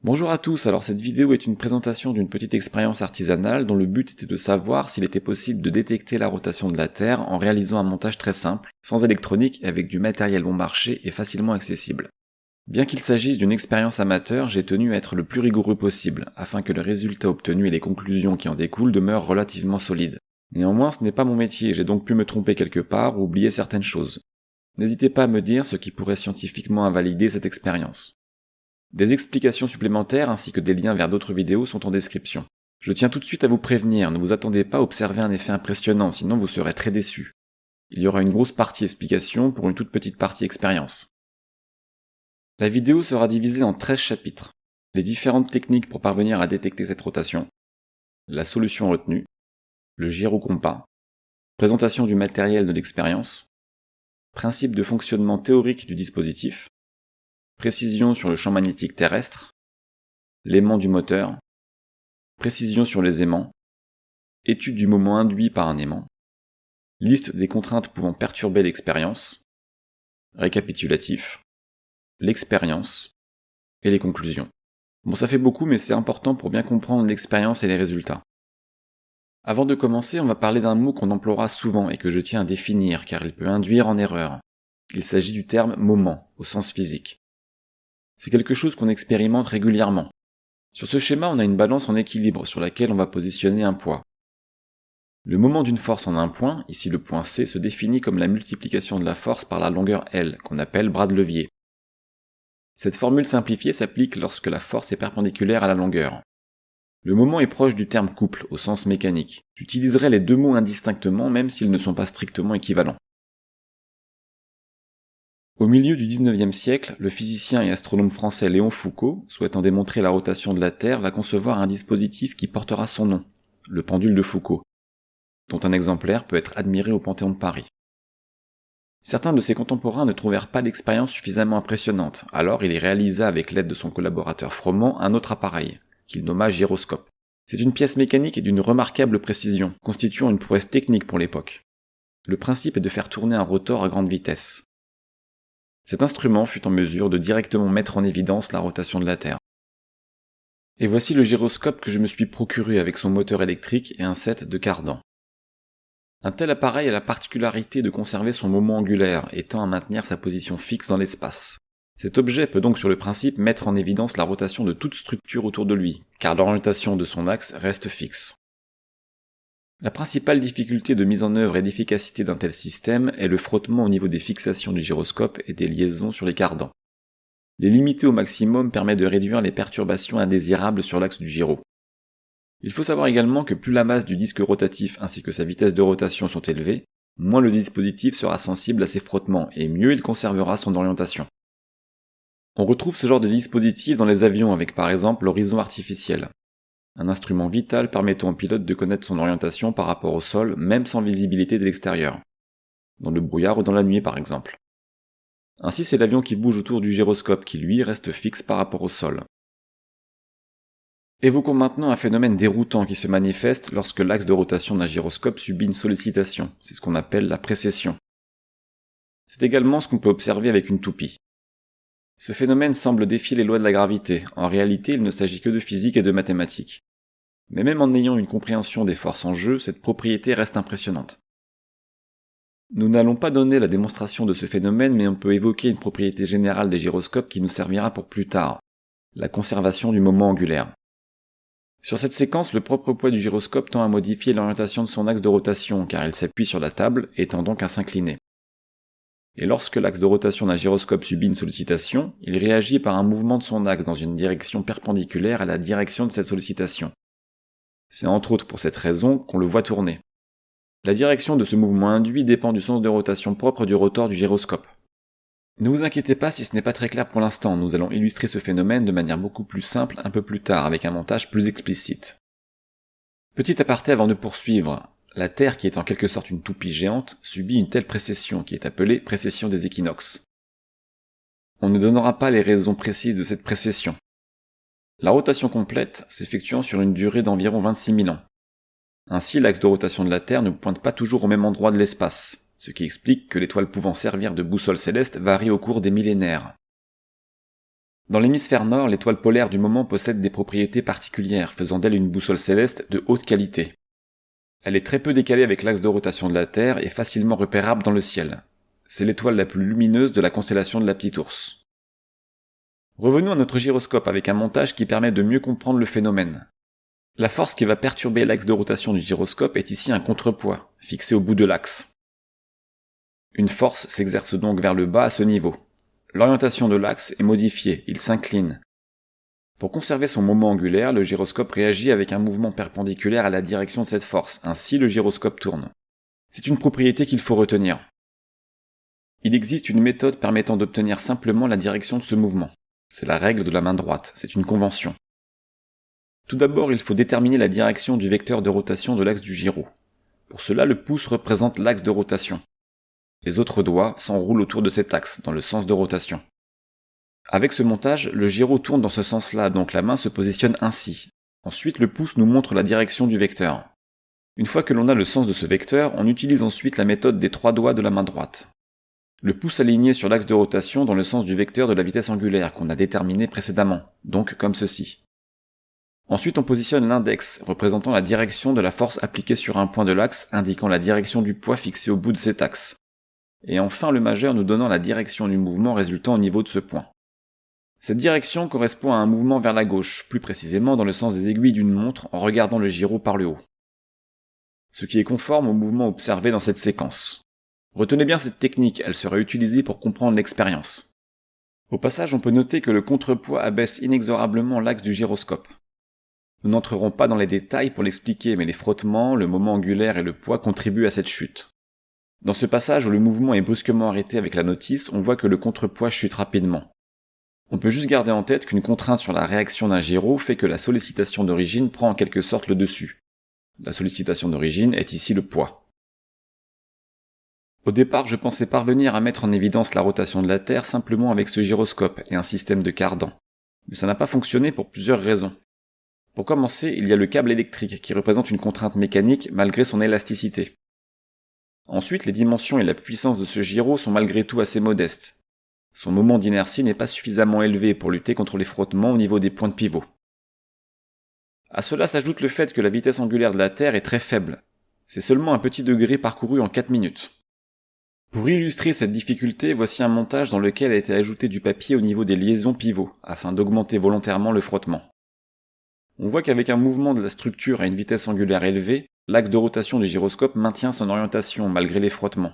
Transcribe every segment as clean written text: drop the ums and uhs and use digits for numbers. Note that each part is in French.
Bonjour à tous, alors cette vidéo est une présentation d'une petite expérience artisanale dont le but était de savoir s'il était possible de détecter la rotation de la Terre en réalisant un montage très simple, sans électronique et avec du matériel bon marché et facilement accessible. Bien qu'il s'agisse d'une expérience amateur, j'ai tenu à être le plus rigoureux possible, afin que le résultat obtenu et les conclusions qui en découlent demeurent relativement solides. Néanmoins, ce n'est pas mon métier, j'ai donc pu me tromper quelque part ou oublier certaines choses. N'hésitez pas à me dire ce qui pourrait scientifiquement invalider cette expérience. Des explications supplémentaires ainsi que des liens vers d'autres vidéos sont en description. Je tiens tout de suite à vous prévenir, ne vous attendez pas à observer un effet impressionnant, sinon vous serez très déçus. Il y aura une grosse partie explication pour une toute petite partie expérience. La vidéo sera divisée en 13 chapitres. Les différentes techniques pour parvenir à détecter cette rotation, la solution retenue, le gyrocompas, présentation du matériel de l'expérience, principe de fonctionnement théorique du dispositif, précision sur le champ magnétique terrestre, l'aimant du moteur, précision sur les aimants, étude du moment induit par un aimant, liste des contraintes pouvant perturber l'expérience, récapitulatif, l'expérience et les conclusions. Bon, ça fait beaucoup, mais c'est important pour bien comprendre l'expérience et les résultats. Avant de commencer, on va parler d'un mot qu'on emploiera souvent et que je tiens à définir car il peut induire en erreur. Il s'agit du terme moment, au sens physique. C'est quelque chose qu'on expérimente régulièrement. Sur ce schéma, on a une balance en équilibre sur laquelle on va positionner un poids. Le moment d'une force en un point, ici le point C, se définit comme la multiplication de la force par la longueur L, qu'on appelle bras de levier. Cette formule simplifiée s'applique lorsque la force est perpendiculaire à la longueur. Le moment est proche du terme couple, au sens mécanique. J'utiliserai les deux mots indistinctement même s'ils ne sont pas strictement équivalents. Au milieu du XIXe siècle, le physicien et astronome français Léon Foucault, souhaitant démontrer la rotation de la Terre, va concevoir un dispositif qui portera son nom, le pendule de Foucault, dont un exemplaire peut être admiré au Panthéon de Paris. Certains de ses contemporains ne trouvèrent pas l'expérience suffisamment impressionnante, alors il y réalisa avec l'aide de son collaborateur Froment un autre appareil, qu'il nomma gyroscope. C'est une pièce mécanique d'une remarquable précision, constituant une prouesse technique pour l'époque. Le principe est de faire tourner un rotor à grande vitesse. Cet instrument fut en mesure de directement mettre en évidence la rotation de la Terre. Et voici le gyroscope que je me suis procuré avec son moteur électrique et un set de cardans. Un tel appareil a la particularité de conserver son moment angulaire et tend à maintenir sa position fixe dans l'espace. Cet objet peut donc sur le principe mettre en évidence la rotation de toute structure autour de lui, car l'orientation de son axe reste fixe. La principale difficulté de mise en œuvre et d'efficacité d'un tel système est le frottement au niveau des fixations du gyroscope et des liaisons sur les cardans. Les limiter au maximum permet de réduire les perturbations indésirables sur l'axe du gyro. Il faut savoir également que plus la masse du disque rotatif ainsi que sa vitesse de rotation sont élevées, moins le dispositif sera sensible à ces frottements et mieux il conservera son orientation. On retrouve ce genre de dispositif dans les avions avec par exemple l'horizon artificiel. Un instrument vital permettant au pilote de connaître son orientation par rapport au sol, même sans visibilité de l'extérieur. Dans le brouillard ou dans la nuit par exemple. Ainsi c'est l'avion qui bouge autour du gyroscope qui lui reste fixe par rapport au sol. Évoquons maintenant un phénomène déroutant qui se manifeste lorsque l'axe de rotation d'un gyroscope subit une sollicitation, c'est ce qu'on appelle la précession. C'est également ce qu'on peut observer avec une toupie. Ce phénomène semble défier les lois de la gravité, en réalité il ne s'agit que de physique et de mathématiques. Mais même en ayant une compréhension des forces en jeu, cette propriété reste impressionnante. Nous n'allons pas donner la démonstration de ce phénomène, mais on peut évoquer une propriété générale des gyroscopes qui nous servira pour plus tard, la conservation du moment angulaire. Sur cette séquence, le propre poids du gyroscope tend à modifier l'orientation de son axe de rotation, car il s'appuie sur la table et tend donc à s'incliner. Et lorsque l'axe de rotation d'un gyroscope subit une sollicitation, il réagit par un mouvement de son axe dans une direction perpendiculaire à la direction de cette sollicitation. C'est entre autres pour cette raison qu'on le voit tourner. La direction de ce mouvement induit dépend du sens de rotation propre du rotor du gyroscope. Ne vous inquiétez pas si ce n'est pas très clair pour l'instant, nous allons illustrer ce phénomène de manière beaucoup plus simple un peu plus tard avec un montage plus explicite. Petit aparté avant de poursuivre. La Terre, qui est en quelque sorte une toupie géante, subit une telle précession qui est appelée précession des équinoxes. On ne donnera pas les raisons précises de cette précession. La rotation complète s'effectuant sur une durée d'environ 26 000 ans. Ainsi, l'axe de rotation de la Terre ne pointe pas toujours au même endroit de l'espace, ce qui explique que l'étoile pouvant servir de boussole céleste varie au cours des millénaires. Dans l'hémisphère nord, l'étoile polaire du moment possède des propriétés particulières, faisant d'elle une boussole céleste de haute qualité. Elle est très peu décalée avec l'axe de rotation de la Terre et facilement repérable dans le ciel. C'est l'étoile la plus lumineuse de la constellation de la Petite Ourse. Revenons à notre gyroscope avec un montage qui permet de mieux comprendre le phénomène. La force qui va perturber l'axe de rotation du gyroscope est ici un contrepoids, fixé au bout de l'axe. Une force s'exerce donc vers le bas à ce niveau. L'orientation de l'axe est modifiée, il s'incline. Pour conserver son moment angulaire, le gyroscope réagit avec un mouvement perpendiculaire à la direction de cette force, ainsi le gyroscope tourne. C'est une propriété qu'il faut retenir. Il existe une méthode permettant d'obtenir simplement la direction de ce mouvement. C'est la règle de la main droite, c'est une convention. Tout d'abord, il faut déterminer la direction du vecteur de rotation de l'axe du gyro. Pour cela, le pouce représente l'axe de rotation. Les autres doigts s'enroulent autour de cet axe, dans le sens de rotation. Avec ce montage, le gyro tourne dans ce sens-là, donc la main se positionne ainsi. Ensuite, le pouce nous montre la direction du vecteur. Une fois que l'on a le sens de ce vecteur, on utilise ensuite la méthode des 3 doigts de la main droite. Le pouce aligné sur l'axe de rotation dans le sens du vecteur de la vitesse angulaire qu'on a déterminé précédemment, donc comme ceci. Ensuite, on positionne l'index, représentant la direction de la force appliquée sur un point de l'axe, indiquant la direction du poids fixé au bout de cet axe. Et enfin le majeur nous donnant la direction du mouvement résultant au niveau de ce point. Cette direction correspond à un mouvement vers la gauche, plus précisément dans le sens des aiguilles d'une montre en regardant le gyro par le haut. Ce qui est conforme au mouvement observé dans cette séquence. Retenez bien cette technique, elle sera utilisée pour comprendre l'expérience. Au passage, on peut noter que le contrepoids abaisse inexorablement l'axe du gyroscope. Nous n'entrerons pas dans les détails pour l'expliquer, mais les frottements, le moment angulaire et le poids contribuent à cette chute. Dans ce passage où le mouvement est brusquement arrêté avec la notice, on voit que le contrepoids chute rapidement. On peut juste garder en tête qu'une contrainte sur la réaction d'un gyro fait que la sollicitation d'origine prend en quelque sorte le dessus. La sollicitation d'origine est ici le poids. Au départ, je pensais parvenir à mettre en évidence la rotation de la Terre simplement avec ce gyroscope et un système de cardan. Mais ça n'a pas fonctionné pour plusieurs raisons. Pour commencer, il y a le câble électrique qui représente une contrainte mécanique malgré son élasticité. Ensuite, les dimensions et la puissance de ce gyro sont malgré tout assez modestes. Son moment d'inertie n'est pas suffisamment élevé pour lutter contre les frottements au niveau des points de pivot. À cela s'ajoute le fait que la vitesse angulaire de la Terre est très faible. C'est seulement un petit degré parcouru en 4 minutes. Pour illustrer cette difficulté, voici un montage dans lequel a été ajouté du papier au niveau des liaisons pivots, afin d'augmenter volontairement le frottement. On voit qu'avec un mouvement de la structure à une vitesse angulaire élevée, l'axe de rotation du gyroscope maintient son orientation malgré les frottements.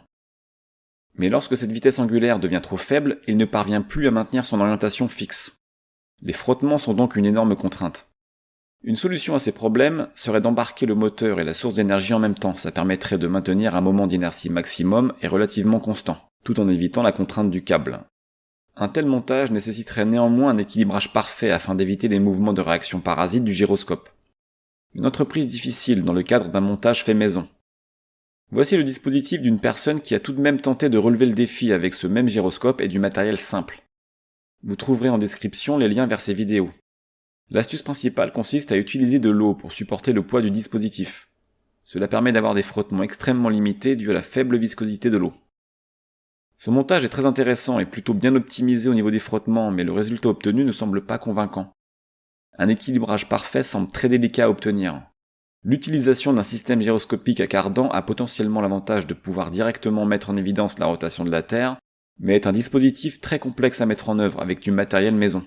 Mais lorsque cette vitesse angulaire devient trop faible, il ne parvient plus à maintenir son orientation fixe. Les frottements sont donc une énorme contrainte. Une solution à ces problèmes serait d'embarquer le moteur et la source d'énergie en même temps, ça permettrait de maintenir un moment d'inertie maximum et relativement constant, tout en évitant la contrainte du câble. Un tel montage nécessiterait néanmoins un équilibrage parfait afin d'éviter les mouvements de réaction parasite du gyroscope. Une entreprise difficile dans le cadre d'un montage fait maison. Voici le dispositif d'une personne qui a tout de même tenté de relever le défi avec ce même gyroscope et du matériel simple. Vous trouverez en description les liens vers ces vidéos. L'astuce principale consiste à utiliser de l'eau pour supporter le poids du dispositif. Cela permet d'avoir des frottements extrêmement limités dû à la faible viscosité de l'eau. Ce montage est très intéressant et plutôt bien optimisé au niveau des frottements, mais le résultat obtenu ne semble pas convaincant. Un équilibrage parfait semble très délicat à obtenir. L'utilisation d'un système gyroscopique à cardan a potentiellement l'avantage de pouvoir directement mettre en évidence la rotation de la Terre, mais est un dispositif très complexe à mettre en œuvre avec du matériel maison.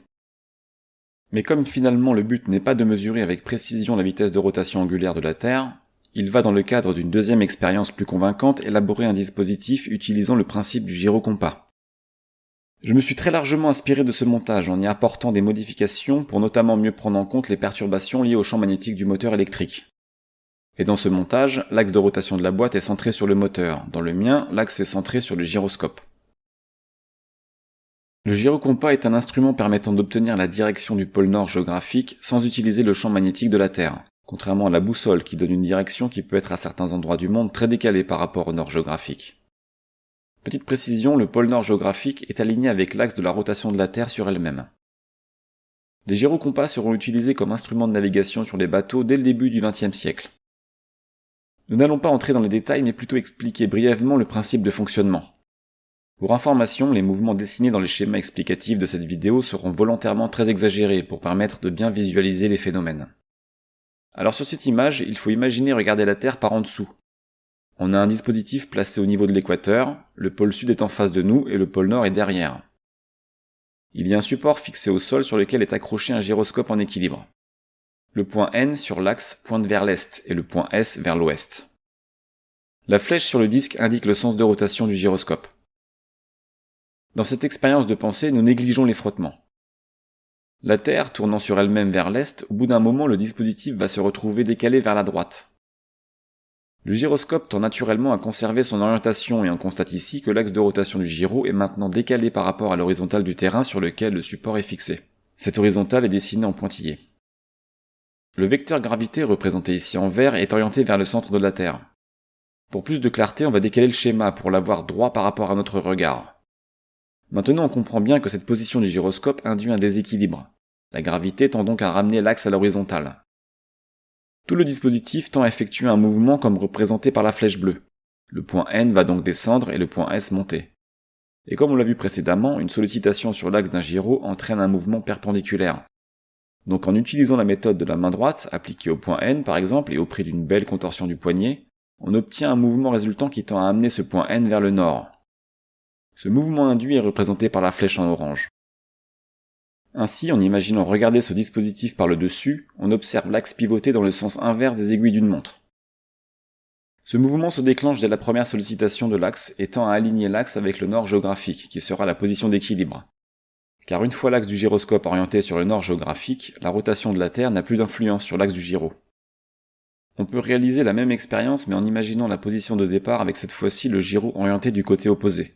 Mais comme finalement le but n'est pas de mesurer avec précision la vitesse de rotation angulaire de la Terre, il va dans le cadre d'une deuxième expérience plus convaincante élaborer un dispositif utilisant le principe du gyrocompas. Je me suis très largement inspiré de ce montage en y apportant des modifications pour notamment mieux prendre en compte les perturbations liées au champ magnétique du moteur électrique. Et dans ce montage, l'axe de rotation de la boîte est centré sur le moteur. Dans le mien, l'axe est centré sur le gyroscope. Le gyrocompas est un instrument permettant d'obtenir la direction du pôle nord géographique sans utiliser le champ magnétique de la Terre, contrairement à la boussole qui donne une direction qui peut être à certains endroits du monde très décalée par rapport au nord géographique. Petite précision, le pôle nord géographique est aligné avec l'axe de la rotation de la Terre sur elle-même. Les gyrocompas seront utilisés comme instrument de navigation sur les bateaux dès le début du XXe siècle. Nous n'allons pas entrer dans les détails mais plutôt expliquer brièvement le principe de fonctionnement. Pour information, les mouvements dessinés dans les schémas explicatifs de cette vidéo seront volontairement très exagérés pour permettre de bien visualiser les phénomènes. Alors sur cette image, il faut imaginer regarder la Terre par en dessous. On a un dispositif placé au niveau de l'équateur, le pôle sud est en face de nous et le pôle nord est derrière. Il y a un support fixé au sol sur lequel est accroché un gyroscope en équilibre. Le point N sur l'axe pointe vers l'est et le point S vers l'ouest. La flèche sur le disque indique le sens de rotation du gyroscope. Dans cette expérience de pensée, nous négligeons les frottements. La Terre, tournant sur elle-même vers l'est, au bout d'un moment le dispositif va se retrouver décalé vers la droite. Le gyroscope tend naturellement à conserver son orientation et on constate ici que l'axe de rotation du gyro est maintenant décalé par rapport à l'horizontale du terrain sur lequel le support est fixé. Cette horizontale est dessinée en pointillé. Le vecteur gravité représenté ici en vert est orienté vers le centre de la Terre. Pour plus de clarté, on va décaler le schéma pour l'avoir droit par rapport à notre regard. Maintenant on comprend bien que cette position du gyroscope induit un déséquilibre. La gravité tend donc à ramener l'axe à l'horizontale. Tout le dispositif tend à effectuer un mouvement comme représenté par la flèche bleue. Le point N va donc descendre et le point S monter. Et comme on l'a vu précédemment, une sollicitation sur l'axe d'un gyro entraîne un mouvement perpendiculaire. Donc en utilisant la méthode de la main droite, appliquée au point N par exemple, et au prix d'une belle contorsion du poignet, on obtient un mouvement résultant qui tend à amener ce point N vers le nord. Ce mouvement induit est représenté par la flèche en orange. Ainsi, en imaginant regarder ce dispositif par le dessus, on observe l'axe pivoter dans le sens inverse des aiguilles d'une montre. Ce mouvement se déclenche dès la première sollicitation de l'axe et tend à aligner l'axe avec le nord géographique, qui sera la position d'équilibre. Car une fois l'axe du gyroscope orienté sur le nord géographique, la rotation de la Terre n'a plus d'influence sur l'axe du gyro. On peut réaliser la même expérience mais en imaginant la position de départ avec cette fois-ci le gyro orienté du côté opposé.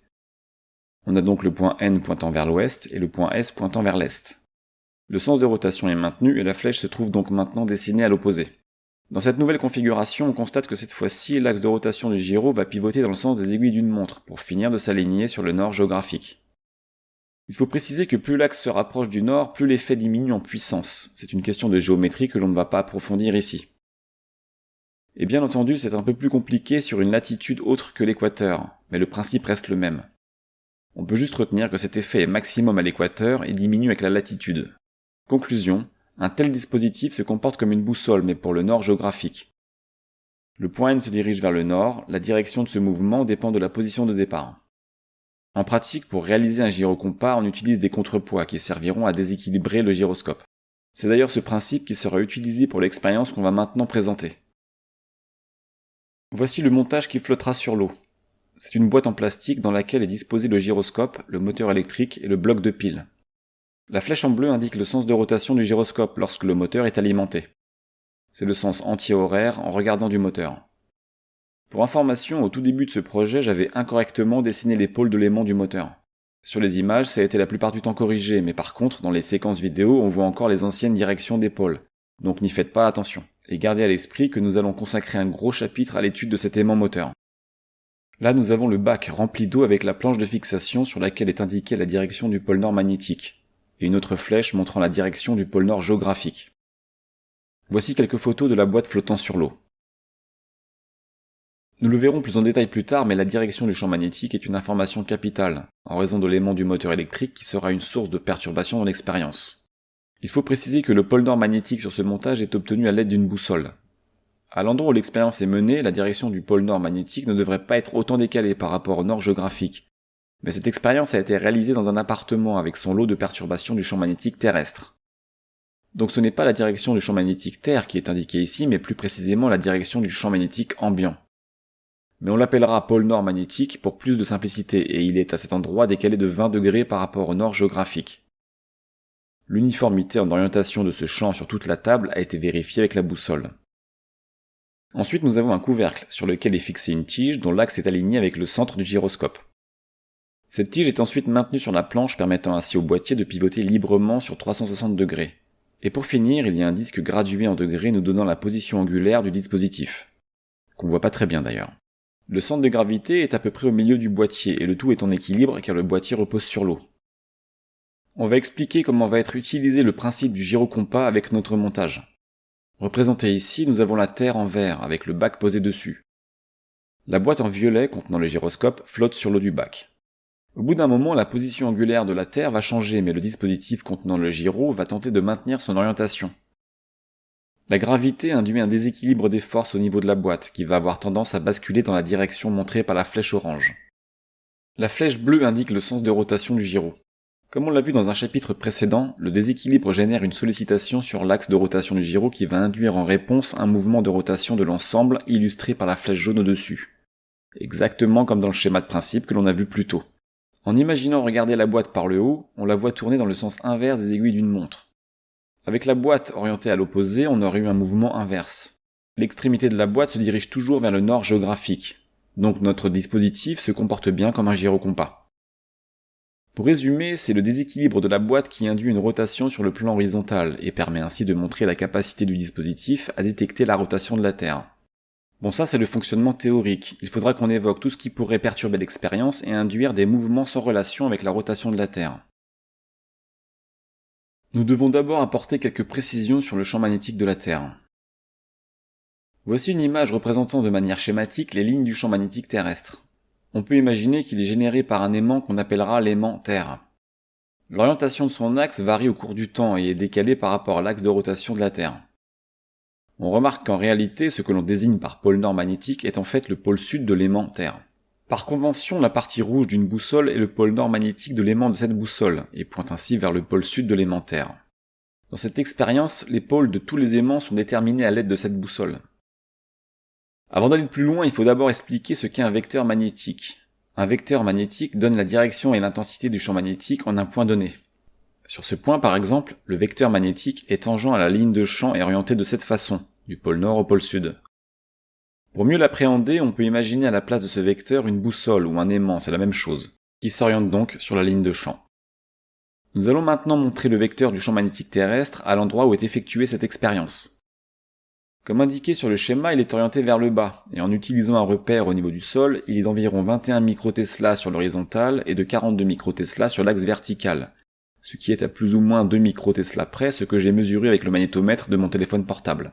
On a donc le point N pointant vers l'ouest et le point S pointant vers l'est. Le sens de rotation est maintenu et la flèche se trouve donc maintenant dessinée à l'opposé. Dans cette nouvelle configuration, on constate que cette fois-ci, l'axe de rotation du gyro va pivoter dans le sens des aiguilles d'une montre pour finir de s'aligner sur le nord géographique. Il faut préciser que plus l'axe se rapproche du nord, plus l'effet diminue en puissance. C'est une question de géométrie que l'on ne va pas approfondir ici. Et bien entendu, c'est un peu plus compliqué sur une latitude autre que l'équateur, mais le principe reste le même. On peut juste retenir que cet effet est maximum à l'équateur et diminue avec la latitude. Conclusion, un tel dispositif se comporte comme une boussole mais pour le nord géographique. Le point N se dirige vers le nord, la direction de ce mouvement dépend de la position de départ. En pratique, pour réaliser un gyrocompas, on utilise des contrepoids qui serviront à déséquilibrer le gyroscope. C'est d'ailleurs ce principe qui sera utilisé pour l'expérience qu'on va maintenant présenter. Voici le montage qui flottera sur l'eau. C'est une boîte en plastique dans laquelle est disposé le gyroscope, le moteur électrique et le bloc de pile. La flèche en bleu indique le sens de rotation du gyroscope lorsque le moteur est alimenté. C'est le sens anti-horaire en regardant du moteur. Pour information, au tout début de ce projet, j'avais incorrectement dessiné les pôles de l'aimant du moteur. Sur les images, ça a été la plupart du temps corrigé, mais par contre, dans les séquences vidéo, on voit encore les anciennes directions des pôles. Donc n'y faites pas attention. Et gardez à l'esprit que nous allons consacrer un gros chapitre à l'étude de cet aimant moteur. Là, nous avons le bac rempli d'eau avec la planche de fixation sur laquelle est indiquée la direction du pôle nord magnétique, et une autre flèche montrant la direction du pôle nord géographique. Voici quelques photos de la boîte flottant sur l'eau. Nous le verrons plus en détail plus tard, mais la direction du champ magnétique est une information capitale, en raison de l'aimant du moteur électrique qui sera une source de perturbation dans l'expérience. Il faut préciser que le pôle nord magnétique sur ce montage est obtenu à l'aide d'une boussole. À l'endroit où l'expérience est menée, la direction du pôle nord magnétique ne devrait pas être autant décalée par rapport au nord géographique. Mais cette expérience a été réalisée dans un appartement avec son lot de perturbations du champ magnétique terrestre. Donc ce n'est pas la direction du champ magnétique Terre qui est indiquée ici, mais plus précisément la direction du champ magnétique ambiant. Mais on l'appellera pôle nord magnétique pour plus de simplicité, et il est à cet endroit décalé de 20 degrés par rapport au nord géographique. L'uniformité en orientation de ce champ sur toute la table a été vérifiée avec la boussole. Ensuite, nous avons un couvercle sur lequel est fixée une tige dont l'axe est aligné avec le centre du gyroscope. Cette tige est ensuite maintenue sur la planche permettant ainsi au boîtier de pivoter librement sur 360 degrés. Et pour finir, il y a un disque gradué en degrés nous donnant la position angulaire du dispositif. Qu'on voit pas très bien d'ailleurs. Le centre de gravité est à peu près au milieu du boîtier et le tout est en équilibre car le boîtier repose sur l'eau. On va expliquer comment va être utilisé le principe du gyrocompas avec notre montage. Représenté ici, nous avons la Terre en vert avec le bac posé dessus. La boîte en violet contenant le gyroscope flotte sur l'eau du bac. Au bout d'un moment, la position angulaire de la Terre va changer, mais le dispositif contenant le gyro va tenter de maintenir son orientation. La gravité induit un déséquilibre des forces au niveau de la boîte, qui va avoir tendance à basculer dans la direction montrée par la flèche orange. La flèche bleue indique le sens de rotation du gyro. Comme on l'a vu dans un chapitre précédent, le déséquilibre génère une sollicitation sur l'axe de rotation du gyro qui va induire en réponse un mouvement de rotation de l'ensemble illustré par la flèche jaune au-dessus. Exactement comme dans le schéma de principe que l'on a vu plus tôt. En imaginant regarder la boîte par le haut, on la voit tourner dans le sens inverse des aiguilles d'une montre. Avec la boîte orientée à l'opposé, on aurait eu un mouvement inverse. L'extrémité de la boîte se dirige toujours vers le nord géographique. Donc notre dispositif se comporte bien comme un gyrocompas. Pour résumer, c'est le déséquilibre de la boîte qui induit une rotation sur le plan horizontal et permet ainsi de montrer la capacité du dispositif à détecter la rotation de la Terre. Bon, ça c'est le fonctionnement théorique. Il faudra qu'on évoque tout ce qui pourrait perturber l'expérience et induire des mouvements sans relation avec la rotation de la Terre. Nous devons d'abord apporter quelques précisions sur le champ magnétique de la Terre. Voici une image représentant de manière schématique les lignes du champ magnétique terrestre. On peut imaginer qu'il est généré par un aimant qu'on appellera l'aimant Terre. L'orientation de son axe varie au cours du temps et est décalée par rapport à l'axe de rotation de la Terre. On remarque qu'en réalité, ce que l'on désigne par pôle nord magnétique est en fait le pôle sud de l'aimant Terre. Par convention, la partie rouge d'une boussole est le pôle nord magnétique de l'aimant de cette boussole, et pointe ainsi vers le pôle sud de l'aimant Terre. Dans cette expérience, les pôles de tous les aimants sont déterminés à l'aide de cette boussole. Avant d'aller plus loin, il faut d'abord expliquer ce qu'est un vecteur magnétique. Un vecteur magnétique donne la direction et l'intensité du champ magnétique en un point donné. Sur ce point, par exemple, le vecteur magnétique est tangent à la ligne de champ et orienté de cette façon, du pôle nord au pôle sud. Pour mieux l'appréhender, on peut imaginer à la place de ce vecteur une boussole ou un aimant, c'est la même chose, qui s'oriente donc sur la ligne de champ. Nous allons maintenant montrer le vecteur du champ magnétique terrestre à l'endroit où est effectuée cette expérience. Comme indiqué sur le schéma, il est orienté vers le bas, et en utilisant un repère au niveau du sol, il est d'environ 21 microtesla sur l'horizontale et de 42 microtesla sur l'axe vertical, ce qui est à plus ou moins 2 microtesla près ce que j'ai mesuré avec le magnétomètre de mon téléphone portable.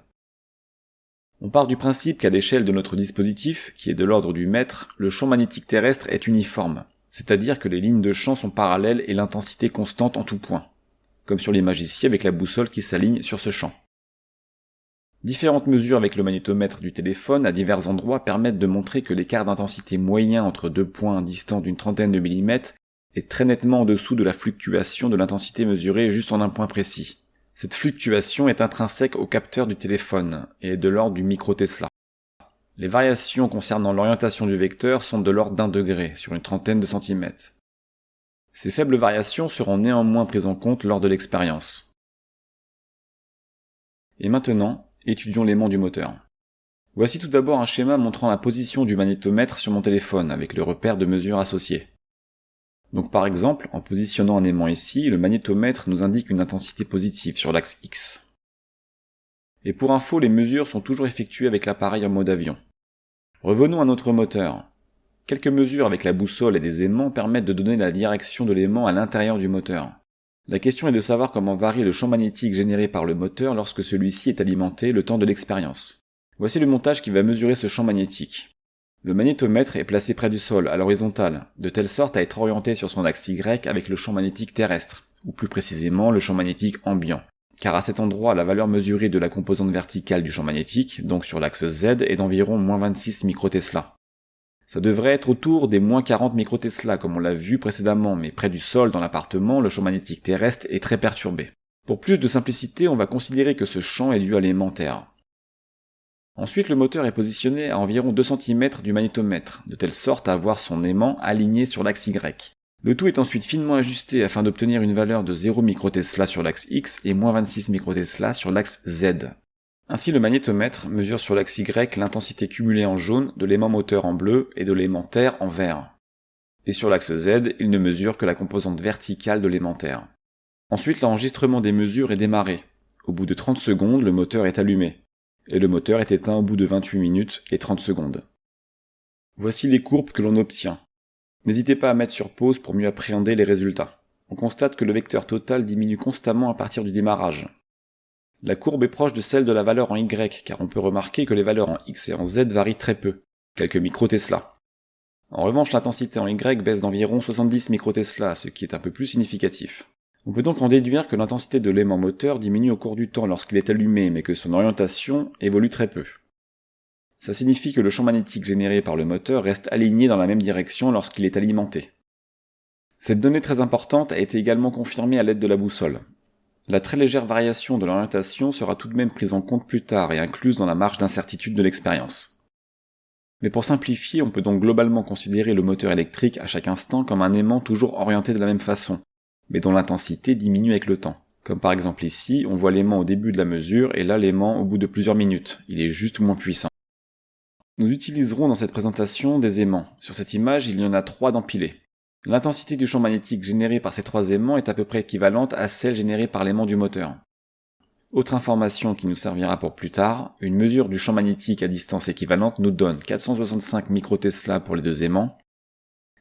On part du principe qu'à l'échelle de notre dispositif, qui est de l'ordre du mètre, le champ magnétique terrestre est uniforme, c'est-à-dire que les lignes de champ sont parallèles et l'intensité constante en tout point, comme sur l'image ici avec la boussole qui s'aligne sur ce champ. Différentes mesures avec le magnétomètre du téléphone à divers endroits permettent de montrer que l'écart d'intensité moyen entre deux points distants d'une trentaine de millimètres est très nettement en dessous de la fluctuation de l'intensité mesurée juste en un point précis. Cette fluctuation est intrinsèque au capteur du téléphone et est de l'ordre du microtesla. Les variations concernant l'orientation du vecteur sont de l'ordre d'1 degré sur une trentaine de centimètres. Ces faibles variations seront néanmoins prises en compte lors de l'expérience. Et maintenant, étudions l'aimant du moteur. Voici tout d'abord un schéma montrant la position du magnétomètre sur mon téléphone avec le repère de mesure associé. Donc par exemple, en positionnant un aimant ici, le magnétomètre nous indique une intensité positive sur l'axe X. Et pour info, les mesures sont toujours effectuées avec l'appareil en mode avion. Revenons à notre moteur. Quelques mesures avec la boussole et des aimants permettent de donner la direction de l'aimant à l'intérieur du moteur. La question est de savoir comment varie le champ magnétique généré par le moteur lorsque celui-ci est alimenté le temps de l'expérience. Voici le montage qui va mesurer ce champ magnétique. Le magnétomètre est placé près du sol, à l'horizontale, de telle sorte à être orienté sur son axe Y avec le champ magnétique terrestre, ou plus précisément le champ magnétique ambiant. Car à cet endroit, la valeur mesurée de la composante verticale du champ magnétique, donc sur l'axe Z, est d'environ -26 microtesla. Ça devrait être autour des -40 microtesla comme on l'a vu précédemment, mais près du sol dans l'appartement, le champ magnétique terrestre est très perturbé. Pour plus de simplicité, on va considérer que ce champ est dû à l'aimant Terre. Ensuite, le moteur est positionné à environ 2 cm du magnétomètre, de telle sorte à avoir son aimant aligné sur l'axe Y. Le tout est ensuite finement ajusté afin d'obtenir une valeur de 0 microtesla sur l'axe X et -26 microtesla sur l'axe Z. Ainsi, le magnétomètre mesure sur l'axe Y l'intensité cumulée en jaune de l'aimant moteur en bleu et de l'aimant Terre en vert. Et sur l'axe Z, il ne mesure que la composante verticale de l'aimant Terre. Ensuite, l'enregistrement des mesures est démarré. Au bout de 30 secondes, le moteur est allumé. Et le moteur est éteint au bout de 28 minutes et 30 secondes. Voici les courbes que l'on obtient. N'hésitez pas à mettre sur pause pour mieux appréhender les résultats. On constate que le vecteur total diminue constamment à partir du démarrage. La courbe est proche de celle de la valeur en Y, car on peut remarquer que les valeurs en X et en Z varient très peu, quelques microtesla. En revanche, l'intensité en Y baisse d'environ 70 microtesla, ce qui est un peu plus significatif. On peut donc en déduire que l'intensité de l'aimant moteur diminue au cours du temps lorsqu'il est allumé, mais que son orientation évolue très peu. Ça signifie que le champ magnétique généré par le moteur reste aligné dans la même direction lorsqu'il est alimenté. Cette donnée très importante a été également confirmée à l'aide de la boussole. La très légère variation de l'orientation sera tout de même prise en compte plus tard et incluse dans la marge d'incertitude de l'expérience. Mais pour simplifier, on peut donc globalement considérer le moteur électrique à chaque instant comme un aimant toujours orienté de la même façon, mais dont l'intensité diminue avec le temps. Comme par exemple ici, on voit l'aimant au début de la mesure et là l'aimant au bout de plusieurs minutes, il est juste moins puissant. Nous utiliserons dans cette présentation des aimants. Sur cette image, il y en a 3 d'empilés. L'intensité du champ magnétique généré par ces 3 aimants est à peu près équivalente à celle générée par l'aimant du moteur. Autre information qui nous servira pour plus tard, une mesure du champ magnétique à distance équivalente nous donne 465 microtesla pour les 2 aimants,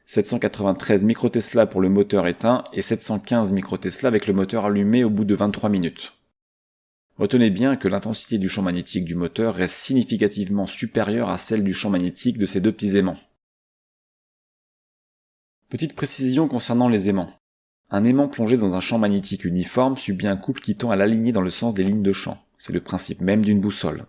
793 microtesla pour le moteur éteint et 715 microtesla avec le moteur allumé au bout de 23 minutes. Retenez bien que l'intensité du champ magnétique du moteur reste significativement supérieure à celle du champ magnétique de ces 2 petits aimants. Petite précision concernant les aimants. Un aimant plongé dans un champ magnétique uniforme subit un couple qui tend à l'aligner dans le sens des lignes de champ. C'est le principe même d'une boussole.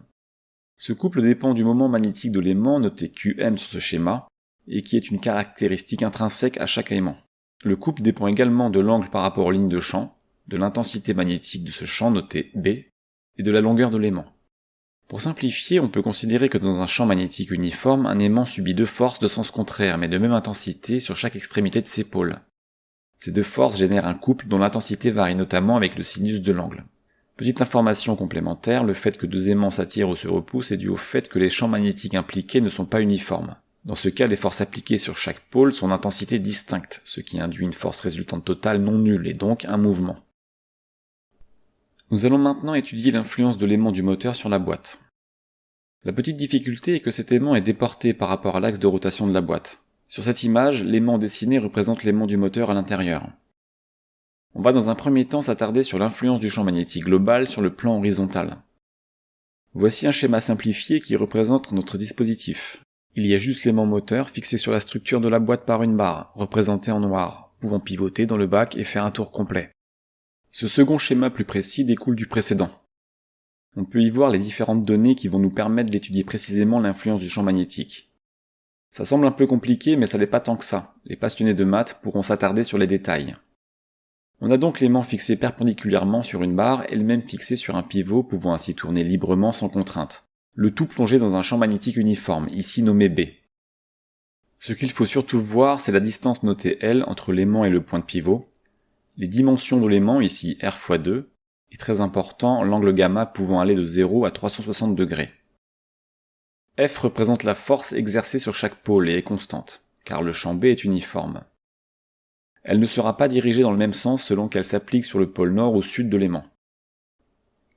Ce couple dépend du moment magnétique de l'aimant, noté QM sur ce schéma, et qui est une caractéristique intrinsèque à chaque aimant. Le couple dépend également de l'angle par rapport aux lignes de champ, de l'intensité magnétique de ce champ noté B, et de la longueur de l'aimant. Pour simplifier, on peut considérer que dans un champ magnétique uniforme, un aimant subit 2 forces de sens contraire mais de même intensité sur chaque extrémité de ses pôles. Ces 2 forces génèrent un couple dont l'intensité varie notamment avec le sinus de l'angle. Petite information complémentaire, le fait que 2 aimants s'attirent ou se repoussent est dû au fait que les champs magnétiques impliqués ne sont pas uniformes. Dans ce cas, les forces appliquées sur chaque pôle sont d'intensité distincte, ce qui induit une force résultante totale non nulle et donc un mouvement. Nous allons maintenant étudier l'influence de l'aimant du moteur sur la boîte. La petite difficulté est que cet aimant est déporté par rapport à l'axe de rotation de la boîte. Sur cette image, l'aimant dessiné représente l'aimant du moteur à l'intérieur. On va dans un premier temps s'attarder sur l'influence du champ magnétique global sur le plan horizontal. Voici un schéma simplifié qui représente notre dispositif. Il y a juste l'aimant moteur fixé sur la structure de la boîte par une barre, représentée en noir, pouvant pivoter dans le bac et faire un tour complet. Ce second schéma plus précis découle du précédent. On peut y voir les différentes données qui vont nous permettre d'étudier précisément l'influence du champ magnétique. Ça semble un peu compliqué, mais ça n'est pas tant que ça. Les passionnés de maths pourront s'attarder sur les détails. On a donc l'aimant fixé perpendiculairement sur une barre, elle-même fixée sur un pivot pouvant ainsi tourner librement sans contrainte. Le tout plongé dans un champ magnétique uniforme, ici nommé B. Ce qu'il faut surtout voir, c'est la distance notée L entre l'aimant et le point de pivot, les dimensions de l'aimant, ici R x 2, et très important, l'angle gamma pouvant aller de 0 à 360 degrés. F représente la force exercée sur chaque pôle et est constante, car le champ B est uniforme. Elle ne sera pas dirigée dans le même sens selon qu'elle s'applique sur le pôle nord ou sud de l'aimant.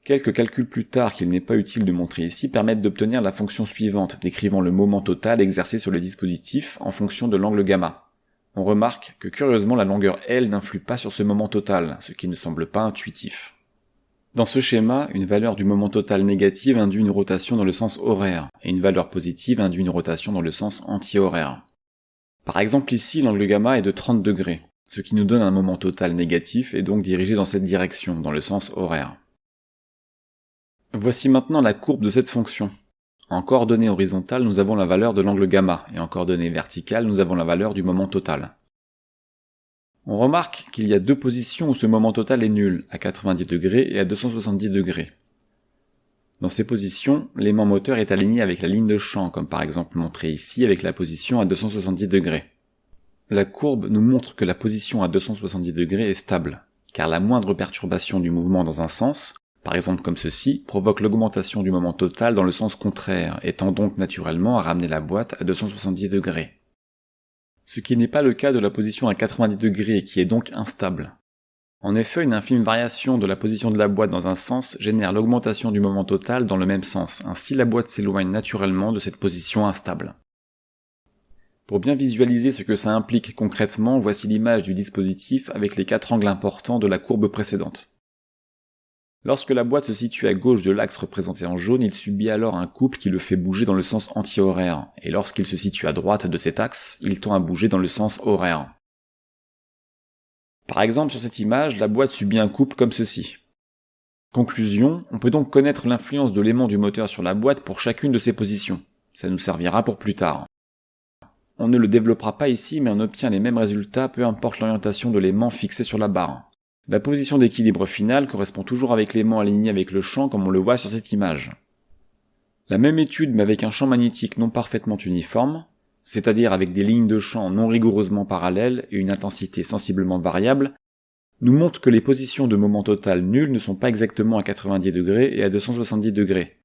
Quelques calculs plus tard qu'il n'est pas utile de montrer ici permettent d'obtenir la fonction suivante décrivant le moment total exercé sur le dispositif en fonction de l'angle gamma. On remarque que curieusement la longueur L n'influe pas sur ce moment total, ce qui ne semble pas intuitif. Dans ce schéma, une valeur du moment total négative induit une rotation dans le sens horaire, et une valeur positive induit une rotation dans le sens anti-horaire. Par exemple ici, l'angle gamma est de 30 degrés, ce qui nous donne un moment total négatif et donc dirigé dans cette direction, dans le sens horaire. Voici maintenant la courbe de cette fonction. En coordonnées horizontales, nous avons la valeur de l'angle gamma, et en coordonnées verticales, nous avons la valeur du moment total. On remarque qu'il y a 2 positions où ce moment total est nul, à 90 degrés et à 270 degrés. Dans ces positions, l'aimant moteur est aligné avec la ligne de champ, comme par exemple montré ici avec la position à 270 degrés. La courbe nous montre que la position à 270 degrés est stable, car la moindre perturbation du mouvement dans un sens, par exemple comme ceci, provoque l'augmentation du moment total dans le sens contraire, et tend donc naturellement à ramener la boîte à 270 degrés. Ce qui n'est pas le cas de la position à 90 degrés et qui est donc instable. En effet, une infime variation de la position de la boîte dans un sens génère l'augmentation du moment total dans le même sens, ainsi la boîte s'éloigne naturellement de cette position instable. Pour bien visualiser ce que ça implique concrètement, voici l'image du dispositif avec les 4 angles importants de la courbe précédente. Lorsque la boîte se situe à gauche de l'axe représenté en jaune, il subit alors un couple qui le fait bouger dans le sens anti-horaire, et lorsqu'il se situe à droite de cet axe, il tend à bouger dans le sens horaire. Par exemple, sur cette image, la boîte subit un couple comme ceci. Conclusion, on peut donc connaître l'influence de l'aimant du moteur sur la boîte pour chacune de ces positions. Ça nous servira pour plus tard. On ne le développera pas ici, mais on obtient les mêmes résultats peu importe l'orientation de l'aimant fixé sur la barre. La position d'équilibre finale correspond toujours avec l'aimant aligné avec le champ comme on le voit sur cette image. La même étude mais avec un champ magnétique non parfaitement uniforme, c'est-à-dire avec des lignes de champ non rigoureusement parallèles et une intensité sensiblement variable, nous montre que les positions de moment total nul ne sont pas exactement à 90 degrés et à 270 degrés,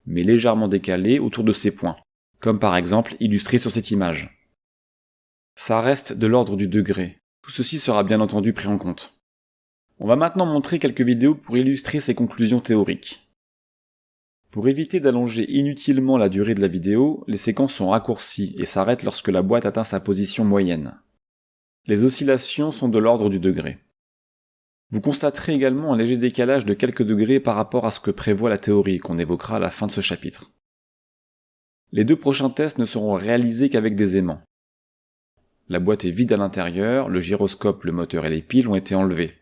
mais légèrement décalées autour de ces points, comme par exemple illustré sur cette image. Ça reste de l'ordre du degré. Tout ceci sera bien entendu pris en compte. On va maintenant montrer quelques vidéos pour illustrer ces conclusions théoriques. Pour éviter d'allonger inutilement la durée de la vidéo, les séquences sont raccourcies et s'arrêtent lorsque la boîte atteint sa position moyenne. Les oscillations sont de l'ordre du degré. Vous constaterez également un léger décalage de quelques degrés par rapport à ce que prévoit la théorie qu'on évoquera à la fin de ce chapitre. Les 2 prochains tests ne seront réalisés qu'avec des aimants. La boîte est vide à l'intérieur, le gyroscope, le moteur et les piles ont été enlevés.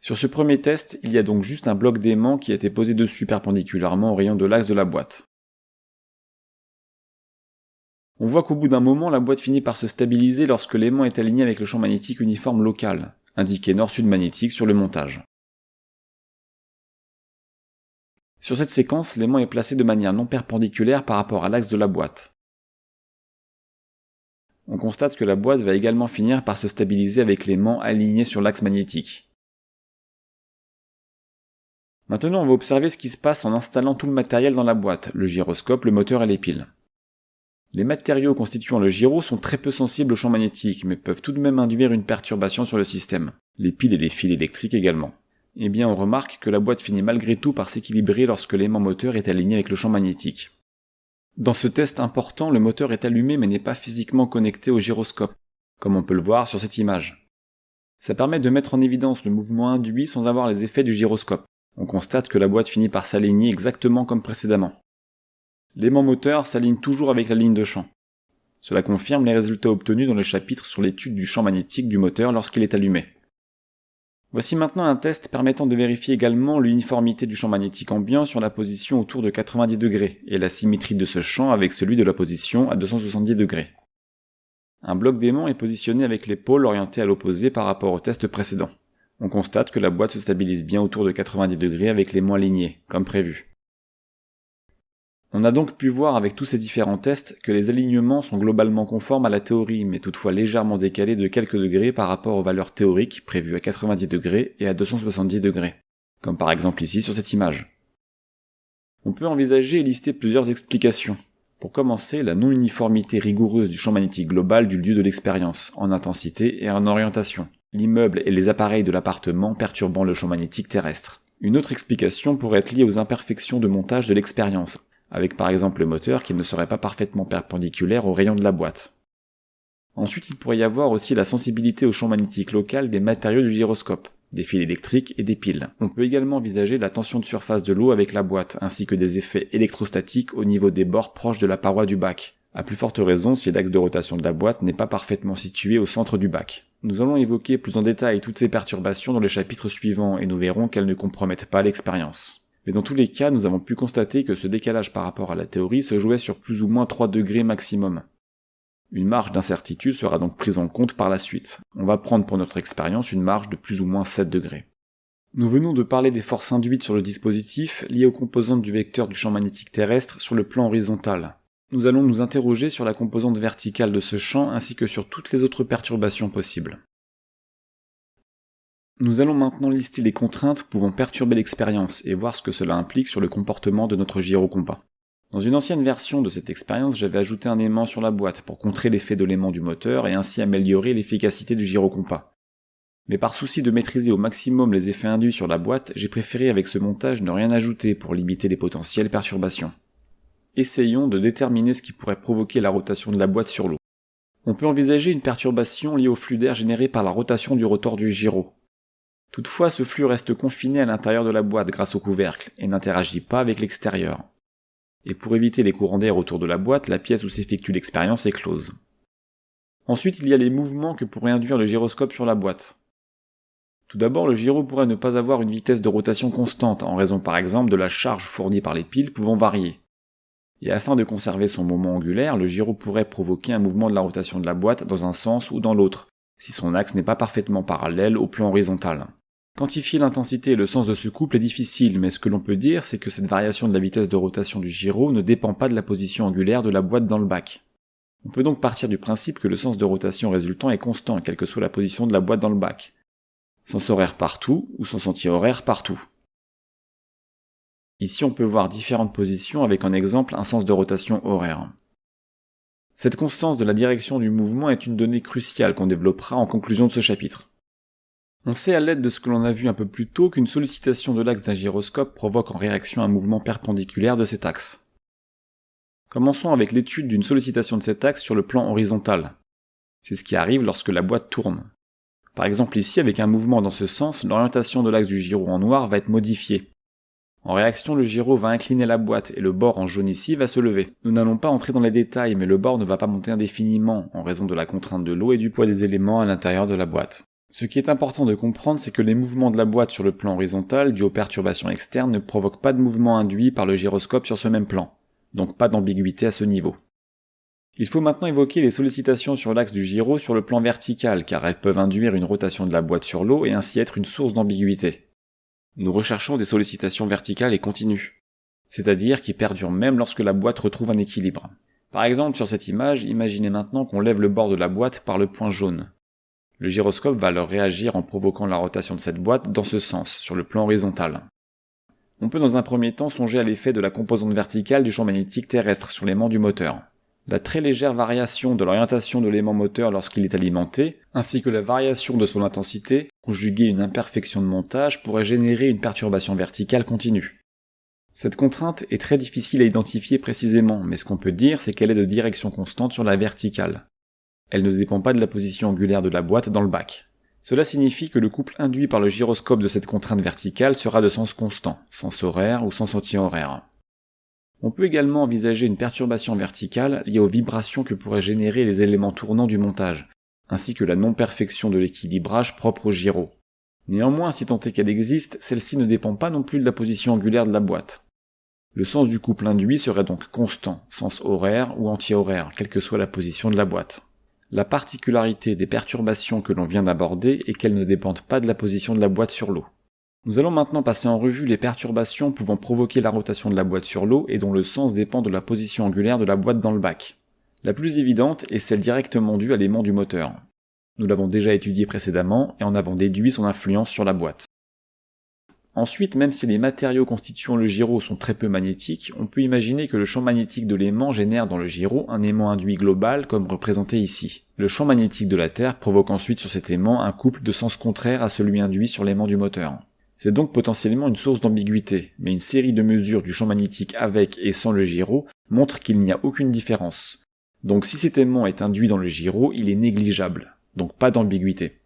Sur ce premier test, il y a donc juste un bloc d'aimant qui a été posé dessus perpendiculairement au rayon de l'axe de la boîte. On voit qu'au bout d'un moment, la boîte finit par se stabiliser lorsque l'aimant est aligné avec le champ magnétique uniforme local, indiqué nord-sud magnétique sur le montage. Sur cette séquence, l'aimant est placé de manière non perpendiculaire par rapport à l'axe de la boîte. On constate que la boîte va également finir par se stabiliser avec l'aimant aligné sur l'axe magnétique. Maintenant, on va observer ce qui se passe en installant tout le matériel dans la boîte, le gyroscope, le moteur et les piles. Les matériaux constituant le gyro sont très peu sensibles au champ magnétique, mais peuvent tout de même induire une perturbation sur le système. Les piles et les fils électriques également. Eh bien, on remarque que la boîte finit malgré tout par s'équilibrer lorsque l'aimant moteur est aligné avec le champ magnétique. Dans ce test important, le moteur est allumé mais n'est pas physiquement connecté au gyroscope, comme on peut le voir sur cette image. Ça permet de mettre en évidence le mouvement induit sans avoir les effets du gyroscope. On constate que la boîte finit par s'aligner exactement comme précédemment. L'aimant moteur s'aligne toujours avec la ligne de champ. Cela confirme les résultats obtenus dans le chapitre sur l'étude du champ magnétique du moteur lorsqu'il est allumé. Voici maintenant un test permettant de vérifier également l'uniformité du champ magnétique ambiant sur la position autour de 90 degrés et la symétrie de ce champ avec celui de la position à 270 degrés. Un bloc d'aimant est positionné avec les pôles orientés à l'opposé par rapport au test précédent. On constate que la boîte se stabilise bien autour de 90 degrés avec l'aimant aligné, comme prévu. On a donc pu voir avec tous ces différents tests que les alignements sont globalement conformes à la théorie, mais toutefois légèrement décalés de quelques degrés par rapport aux valeurs théoriques prévues à 90 degrés et à 270 degrés, comme par exemple ici sur cette image. On peut envisager et lister plusieurs explications. Pour commencer, la non-uniformité rigoureuse du champ magnétique global du lieu de l'expérience, en intensité et en orientation. L'immeuble et les appareils de l'appartement perturbant le champ magnétique terrestre. Une autre explication pourrait être liée aux imperfections de montage de l'expérience, avec par exemple le moteur qui ne serait pas parfaitement perpendiculaire au rayon de la boîte. Ensuite, il pourrait y avoir aussi la sensibilité au champ magnétique local des matériaux du gyroscope, des fils électriques et des piles. On peut également envisager la tension de surface de l'eau avec la boîte, ainsi que des effets électrostatiques au niveau des bords proches de la paroi du bac, à plus forte raison si l'axe de rotation de la boîte n'est pas parfaitement situé au centre du bac. Nous allons évoquer plus en détail toutes ces perturbations dans le chapitre suivant et nous verrons qu'elles ne compromettent pas l'expérience. Mais dans tous les cas, nous avons pu constater que ce décalage par rapport à la théorie se jouait sur plus ou moins 3 degrés maximum. Une marge d'incertitude sera donc prise en compte par la suite. On va prendre pour notre expérience une marge de plus ou moins 7 degrés. Nous venons de parler des forces induites sur le dispositif liées aux composantes du vecteur du champ magnétique terrestre sur le plan horizontal. Nous allons nous interroger sur la composante verticale de ce champ ainsi que sur toutes les autres perturbations possibles. Nous allons maintenant lister les contraintes pouvant perturber l'expérience et voir ce que cela implique sur le comportement de notre gyrocompas. Dans une ancienne version de cette expérience, j'avais ajouté un aimant sur la boîte pour contrer l'effet de l'aimant du moteur et ainsi améliorer l'efficacité du gyrocompas. Mais par souci de maîtriser au maximum les effets induits sur la boîte, j'ai préféré avec ce montage ne rien ajouter pour limiter les potentielles perturbations. Essayons de déterminer ce qui pourrait provoquer la rotation de la boîte sur l'eau. On peut envisager une perturbation liée au flux d'air généré par la rotation du rotor du gyro. Toutefois, ce flux reste confiné à l'intérieur de la boîte grâce au couvercle et n'interagit pas avec l'extérieur. Et pour éviter les courants d'air autour de la boîte, la pièce où s'effectue l'expérience est close. Ensuite, il y a les mouvements que pourrait induire le gyroscope sur la boîte. Tout d'abord, le gyro pourrait ne pas avoir une vitesse de rotation constante, en raison par exemple de la charge fournie par les piles pouvant varier. Et afin de conserver son moment angulaire, le gyro pourrait provoquer un mouvement de la rotation de la boîte dans un sens ou dans l'autre, si son axe n'est pas parfaitement parallèle au plan horizontal. Quantifier l'intensité et le sens de ce couple est difficile, mais ce que l'on peut dire, c'est que cette variation de la vitesse de rotation du gyro ne dépend pas de la position angulaire de la boîte dans le bac. On peut donc partir du principe que le sens de rotation résultant est constant, quelle que soit la position de la boîte dans le bac. Sens horaire partout, ou sens anti-horaire partout. Ici on peut voir différentes positions avec en exemple un sens de rotation horaire. Cette constance de la direction du mouvement est une donnée cruciale qu'on développera en conclusion de ce chapitre. On sait à l'aide de ce que l'on a vu un peu plus tôt qu'une sollicitation de l'axe d'un gyroscope provoque en réaction un mouvement perpendiculaire de cet axe. Commençons avec l'étude d'une sollicitation de cet axe sur le plan horizontal. C'est ce qui arrive lorsque la boîte tourne. Par exemple ici, avec un mouvement dans ce sens, l'orientation de l'axe du gyro en noir va être modifiée. En réaction, le gyro va incliner la boîte et le bord en jaune ici va se lever. Nous n'allons pas entrer dans les détails, mais le bord ne va pas monter indéfiniment en raison de la contrainte de l'eau et du poids des éléments à l'intérieur de la boîte. Ce qui est important de comprendre, c'est que les mouvements de la boîte sur le plan horizontal, dus aux perturbations externes, ne provoquent pas de mouvement induit par le gyroscope sur ce même plan. Donc pas d'ambiguïté à ce niveau. Il faut maintenant évoquer les sollicitations sur l'axe du gyro sur le plan vertical, car elles peuvent induire une rotation de la boîte sur l'eau et ainsi être une source d'ambiguïté. Nous recherchons des sollicitations verticales et continues, c'est-à-dire qui perdurent même lorsque la boîte retrouve un équilibre. Par exemple, sur cette image, imaginez maintenant qu'on lève le bord de la boîte par le point jaune. Le gyroscope va alors réagir en provoquant la rotation de cette boîte dans ce sens, sur le plan horizontal. On peut dans un premier temps songer à l'effet de la composante verticale du champ magnétique terrestre sur l'aimant du moteur. La très légère variation de l'orientation de l'aimant moteur lorsqu'il est alimenté, ainsi que la variation de son intensité, conjuguée à une imperfection de montage, pourrait générer une perturbation verticale continue. Cette contrainte est très difficile à identifier précisément, mais ce qu'on peut dire, c'est qu'elle est de direction constante sur la verticale. Elle ne dépend pas de la position angulaire de la boîte dans le bac. Cela signifie que le couple induit par le gyroscope de cette contrainte verticale sera de sens constant, sens horaire ou sens anti-horaire. On peut également envisager une perturbation verticale liée aux vibrations que pourraient générer les éléments tournants du montage, ainsi que la non-perfection de l'équilibrage propre au gyro. Néanmoins, si tant est qu'elle existe, celle-ci ne dépend pas non plus de la position angulaire de la boîte. Le sens du couple induit serait donc constant, sens horaire ou anti-horaire, quelle que soit la position de la boîte. La particularité des perturbations que l'on vient d'aborder est qu'elles ne dépendent pas de la position de la boîte sur l'eau. Nous allons maintenant passer en revue les perturbations pouvant provoquer la rotation de la boîte sur l'eau et dont le sens dépend de la position angulaire de la boîte dans le bac. La plus évidente est celle directement due à l'aimant du moteur. Nous l'avons déjà étudié précédemment et en avons déduit son influence sur la boîte. Ensuite, même si les matériaux constituant le gyro sont très peu magnétiques, on peut imaginer que le champ magnétique de l'aimant génère dans le gyro un aimant induit global comme représenté ici. Le champ magnétique de la Terre provoque ensuite sur cet aimant un couple de sens contraire à celui induit sur l'aimant du moteur. C'est donc potentiellement une source d'ambiguïté, mais une série de mesures du champ magnétique avec et sans le gyro montre qu'il n'y a aucune différence. Donc si cet aimant est induit dans le gyro, il est négligeable, donc pas d'ambiguïté.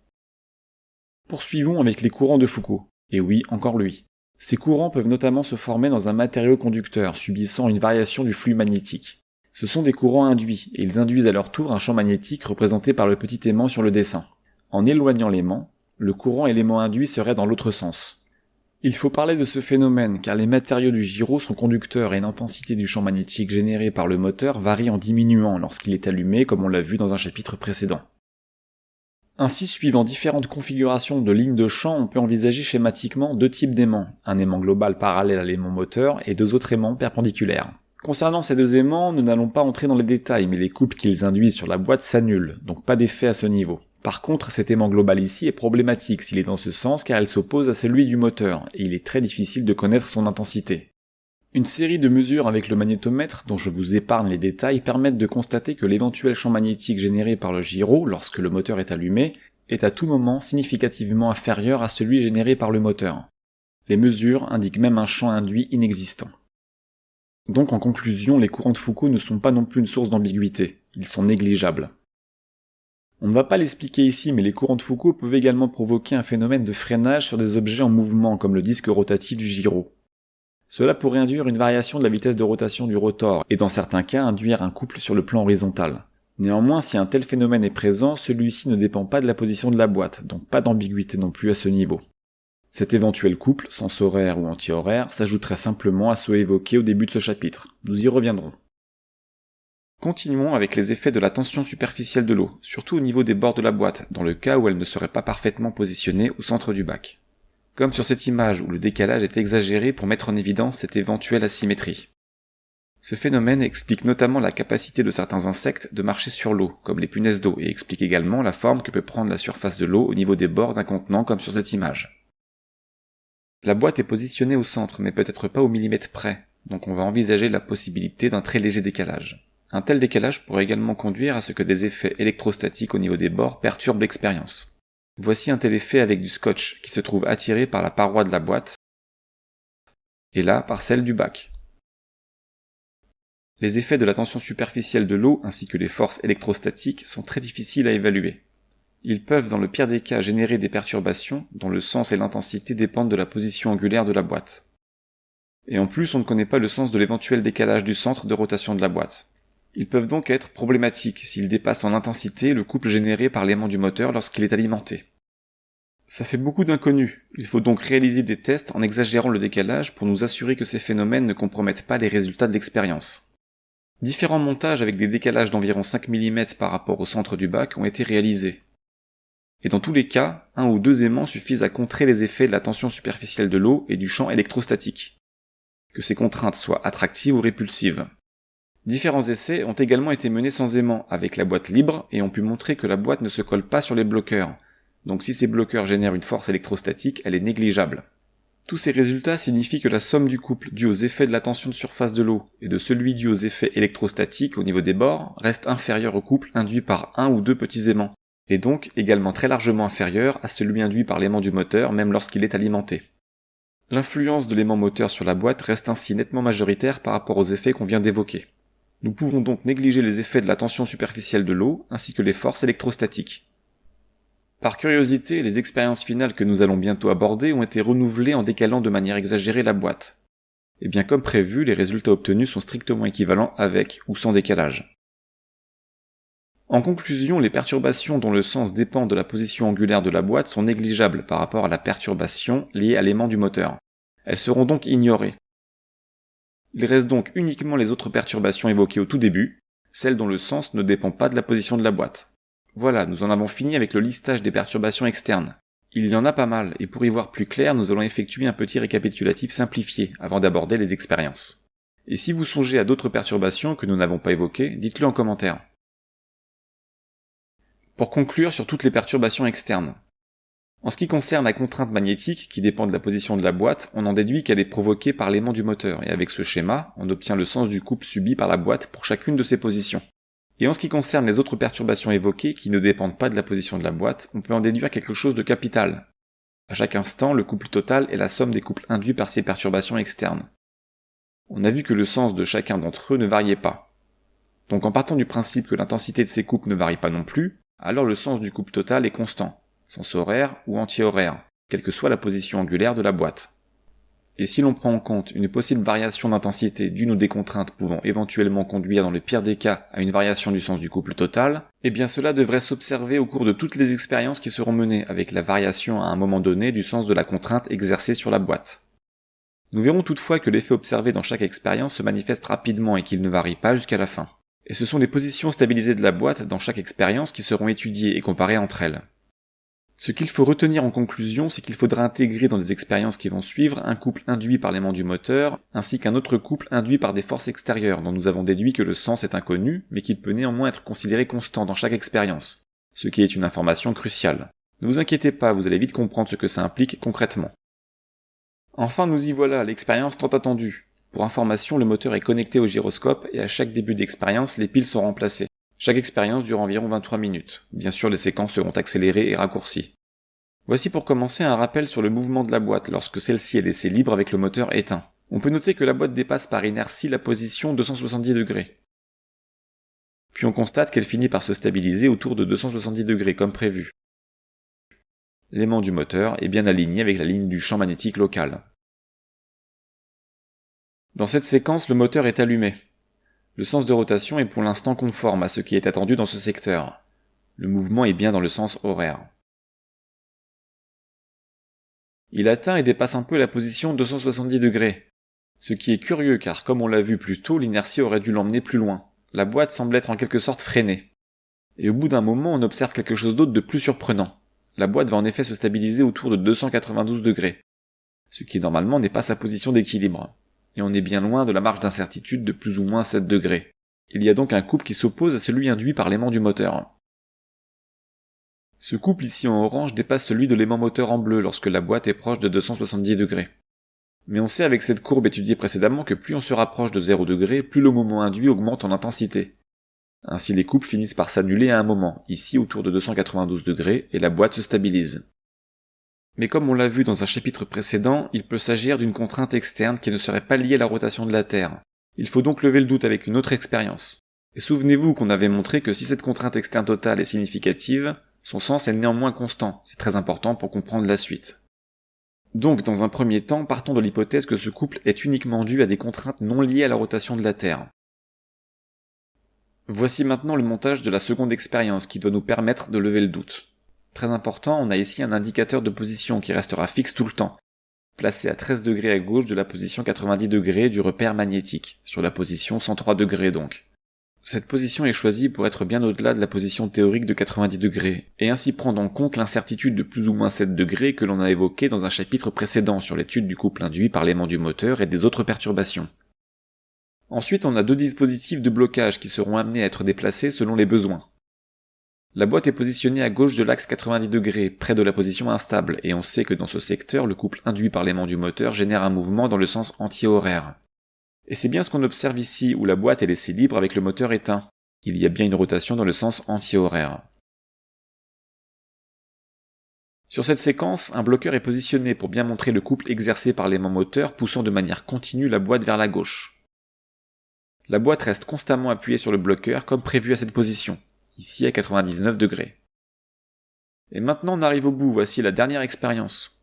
Poursuivons avec les courants de Foucault. Et oui, encore lui. Ces courants peuvent notamment se former dans un matériau conducteur subissant une variation du flux magnétique. Ce sont des courants induits, et ils induisent à leur tour un champ magnétique représenté par le petit aimant sur le dessin. En éloignant l'aimant, le courant et l'aimant induit seraient dans l'autre sens. Il faut parler de ce phénomène car les matériaux du gyro sont conducteurs et l'intensité du champ magnétique généré par le moteur varie en diminuant lorsqu'il est allumé comme on l'a vu dans un chapitre précédent. Ainsi, suivant différentes configurations de lignes de champ, on peut envisager schématiquement deux types d'aimants, un aimant global parallèle à l'aimant moteur et deux autres aimants perpendiculaires. Concernant ces deux aimants, nous n'allons pas entrer dans les détails, mais les couples qu'ils induisent sur la boîte s'annulent, donc pas d'effet à ce niveau. Par contre, cet aimant global ici est problématique s'il est dans ce sens car il s'oppose à celui du moteur, et il est très difficile de connaître son intensité. Une série de mesures avec le magnétomètre, dont je vous épargne les détails, permettent de constater que l'éventuel champ magnétique généré par le gyro, lorsque le moteur est allumé, est à tout moment significativement inférieur à celui généré par le moteur. Les mesures indiquent même un champ induit inexistant. Donc en conclusion, les courants de Foucault ne sont pas non plus une source d'ambiguïté, ils sont négligeables. On ne va pas l'expliquer ici, mais les courants de Foucault peuvent également provoquer un phénomène de freinage sur des objets en mouvement, comme le disque rotatif du gyro. Cela pourrait induire une variation de la vitesse de rotation du rotor, et dans certains cas induire un couple sur le plan horizontal. Néanmoins, si un tel phénomène est présent, celui-ci ne dépend pas de la position de la boîte, donc pas d'ambiguïté non plus à ce niveau. Cet éventuel couple, sens horaire ou anti-horaire, s'ajouterait simplement à ceux évoqués au début de ce chapitre. Nous y reviendrons. Continuons avec les effets de la tension superficielle de l'eau, surtout au niveau des bords de la boîte, dans le cas où elle ne serait pas parfaitement positionnée au centre du bac. Comme sur cette image où le décalage est exagéré pour mettre en évidence cette éventuelle asymétrie. Ce phénomène explique notamment la capacité de certains insectes de marcher sur l'eau, comme les punaises d'eau, et explique également la forme que peut prendre la surface de l'eau au niveau des bords d'un contenant comme sur cette image. La boîte est positionnée au centre, mais peut-être pas au millimètre près, donc on va envisager la possibilité d'un très léger décalage. Un tel décalage pourrait également conduire à ce que des effets électrostatiques au niveau des bords perturbent l'expérience. Voici un tel effet avec du scotch qui se trouve attiré par la paroi de la boîte, et là par celle du bac. Les effets de la tension superficielle de l'eau ainsi que les forces électrostatiques sont très difficiles à évaluer. Ils peuvent dans le pire des cas générer des perturbations dont le sens et l'intensité dépendent de la position angulaire de la boîte. Et en plus on ne connaît pas le sens de l'éventuel décalage du centre de rotation de la boîte. Ils peuvent donc être problématiques s'ils dépassent en intensité le couple généré par l'aimant du moteur lorsqu'il est alimenté. Ça fait beaucoup d'inconnus, il faut donc réaliser des tests en exagérant le décalage pour nous assurer que ces phénomènes ne compromettent pas les résultats de l'expérience. Différents montages avec des décalages d'environ 5 mm par rapport au centre du bac ont été réalisés. Et dans tous les cas, un ou deux aimants suffisent à contrer les effets de la tension superficielle de l'eau et du champ électrostatique. Que ces contraintes soient attractives ou répulsives. Différents essais ont également été menés sans aimant, avec la boîte libre, et ont pu montrer que la boîte ne se colle pas sur les bloqueurs. Donc si ces bloqueurs génèrent une force électrostatique, elle est négligeable. Tous ces résultats signifient que la somme du couple dû aux effets de la tension de surface de l'eau et de celui dû aux effets électrostatiques au niveau des bords reste inférieur au couple induit par un ou deux petits aimants, et donc également très largement inférieur à celui induit par l'aimant du moteur même lorsqu'il est alimenté. L'influence de l'aimant moteur sur la boîte reste ainsi nettement majoritaire par rapport aux effets qu'on vient d'évoquer. Nous pouvons donc négliger les effets de la tension superficielle de l'eau, ainsi que les forces électrostatiques. Par curiosité, les expériences finales que nous allons bientôt aborder ont été renouvelées en décalant de manière exagérée la boîte. Et bien comme prévu, les résultats obtenus sont strictement équivalents avec ou sans décalage. En conclusion, les perturbations dont le sens dépend de la position angulaire de la boîte sont négligeables par rapport à la perturbation liée à l'aimant du moteur. Elles seront donc ignorées. Il reste donc uniquement les autres perturbations évoquées au tout début, celles dont le sens ne dépend pas de la position de la boîte. Voilà, nous en avons fini avec le listage des perturbations externes. Il y en a pas mal, et pour y voir plus clair, nous allons effectuer un petit récapitulatif simplifié avant d'aborder les expériences. Et si vous songez à d'autres perturbations que nous n'avons pas évoquées, dites-le en commentaire. Pour conclure sur toutes les perturbations externes. En ce qui concerne la contrainte magnétique, qui dépend de la position de la boîte, on en déduit qu'elle est provoquée par l'aimant du moteur, et avec ce schéma, on obtient le sens du couple subi par la boîte pour chacune de ces positions. Et en ce qui concerne les autres perturbations évoquées, qui ne dépendent pas de la position de la boîte, on peut en déduire quelque chose de capital. À chaque instant, le couple total est la somme des couples induits par ces perturbations externes. On a vu que le sens de chacun d'entre eux ne variait pas. Donc en partant du principe que l'intensité de ces couples ne varie pas non plus, alors le sens du couple total est constant. Sens horaire ou anti-horaire, quelle que soit la position angulaire de la boîte. Et si l'on prend en compte une possible variation d'intensité d'une ou des contraintes pouvant éventuellement conduire dans le pire des cas à une variation du sens du couple total, eh bien cela devrait s'observer au cours de toutes les expériences qui seront menées avec la variation à un moment donné du sens de la contrainte exercée sur la boîte. Nous verrons toutefois que l'effet observé dans chaque expérience se manifeste rapidement et qu'il ne varie pas jusqu'à la fin. Et ce sont les positions stabilisées de la boîte dans chaque expérience qui seront étudiées et comparées entre elles. Ce qu'il faut retenir en conclusion, c'est qu'il faudra intégrer dans les expériences qui vont suivre un couple induit par l'aimant du moteur, ainsi qu'un autre couple induit par des forces extérieures, dont nous avons déduit que le sens est inconnu, mais qu'il peut néanmoins être considéré constant dans chaque expérience, ce qui est une information cruciale. Ne vous inquiétez pas, vous allez vite comprendre ce que ça implique concrètement. Enfin, nous y voilà, l'expérience tant attendue. Pour information, le moteur est connecté au gyroscope et à chaque début d'expérience, les piles sont remplacées. Chaque expérience dure environ 23 minutes. Bien sûr, les séquences seront accélérées et raccourcies. Voici pour commencer un rappel sur le mouvement de la boîte lorsque celle-ci est laissée libre avec le moteur éteint. On peut noter que la boîte dépasse par inertie la position 270 degrés. Puis on constate qu'elle finit par se stabiliser autour de 270 degrés comme prévu. L'aimant du moteur est bien aligné avec la ligne du champ magnétique local. Dans cette séquence, le moteur est allumé. Le sens de rotation est pour l'instant conforme à ce qui est attendu dans ce secteur. Le mouvement est bien dans le sens horaire. Il atteint et dépasse un peu la position 270 degrés. Ce qui est curieux car, comme on l'a vu plus tôt, l'inertie aurait dû l'emmener plus loin. La boîte semble être en quelque sorte freinée. Et au bout d'un moment, on observe quelque chose d'autre de plus surprenant. La boîte va en effet se stabiliser autour de 292 degrés. Ce qui normalement n'est pas sa position d'équilibre. Et on est bien loin de la marge d'incertitude de plus ou moins 7 degrés. Il y a donc un couple qui s'oppose à celui induit par l'aimant du moteur. Ce couple ici en orange dépasse celui de l'aimant moteur en bleu lorsque la boîte est proche de 270 degrés. Mais on sait avec cette courbe étudiée précédemment que plus on se rapproche de 0 degré, plus le moment induit augmente en intensité. Ainsi les couples finissent par s'annuler à un moment, ici autour de 292 degrés, et la boîte se stabilise. Mais comme on l'a vu dans un chapitre précédent, il peut s'agir d'une contrainte externe qui ne serait pas liée à la rotation de la Terre. Il faut donc lever le doute avec une autre expérience. Et souvenez-vous qu'on avait montré que si cette contrainte externe totale est significative, son sens est néanmoins constant, c'est très important pour comprendre la suite. Donc, dans un premier temps, partons de l'hypothèse que ce couple est uniquement dû à des contraintes non liées à la rotation de la Terre. Voici maintenant le montage de la seconde expérience qui doit nous permettre de lever le doute. Très important, on a ici un indicateur de position qui restera fixe tout le temps, placé à 13 degrés à gauche de la position 90 degrés du repère magnétique, sur la position 103 degrés donc. Cette position est choisie pour être bien au-delà de la position théorique de 90 degrés, et ainsi prendre en compte l'incertitude de plus ou moins 7 degrés que l'on a évoquée dans un chapitre précédent sur l'étude du couple induit par l'aimant du moteur et des autres perturbations. Ensuite, on a deux dispositifs de blocage qui seront amenés à être déplacés selon les besoins. La boîte est positionnée à gauche de l'axe 90 degrés, près de la position instable, et on sait que dans ce secteur, le couple induit par l'aimant du moteur génère un mouvement dans le sens anti-horaire. Et c'est bien ce qu'on observe ici, où la boîte est laissée libre avec le moteur éteint. Il y a bien une rotation dans le sens anti-horaire. Sur cette séquence, un bloqueur est positionné pour bien montrer le couple exercé par l'aimant moteur poussant de manière continue la boîte vers la gauche. La boîte reste constamment appuyée sur le bloqueur comme prévu à cette position, ici à 99 degrés. Et maintenant on arrive au bout, voici la dernière expérience.